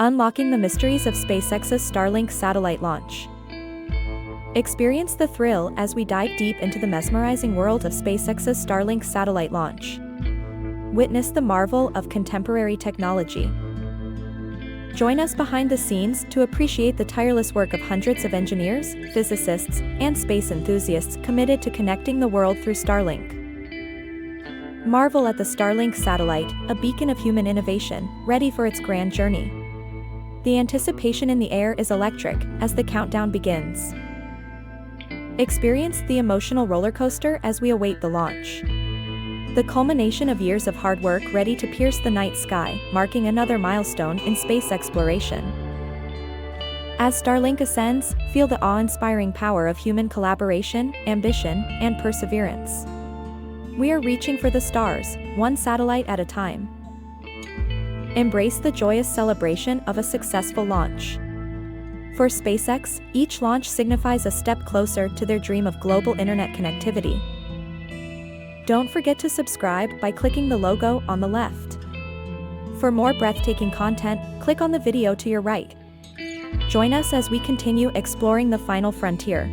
Unlocking the mysteries of SpaceX's Starlink satellite launch. Experience the thrill as we dive deep into the mesmerizing world of SpaceX's Starlink satellite launch. Witness the marvel of contemporary technology. Join us behind the scenes to appreciate the tireless work of hundreds of engineers, physicists, and space enthusiasts committed to connecting the world through Starlink. Marvel at the Starlink satellite, a beacon of human innovation, ready for its grand journey. The anticipation in the air is electric as the countdown begins. Experience the emotional roller coaster as we await the launch. The culmination of years of hard work ready to pierce the night sky, marking another milestone in space exploration. As Starlink ascends, feel the awe-inspiring power of human collaboration, ambition, and perseverance. We are reaching for the stars, one satellite at a time. Embrace the joyous celebration of a successful launch. For SpaceX, each launch signifies a step closer to their dream of global internet connectivity. Don't forget to subscribe by clicking the logo on the left. For more breathtaking content, click on the video to your right. Join us as we continue exploring the final frontier.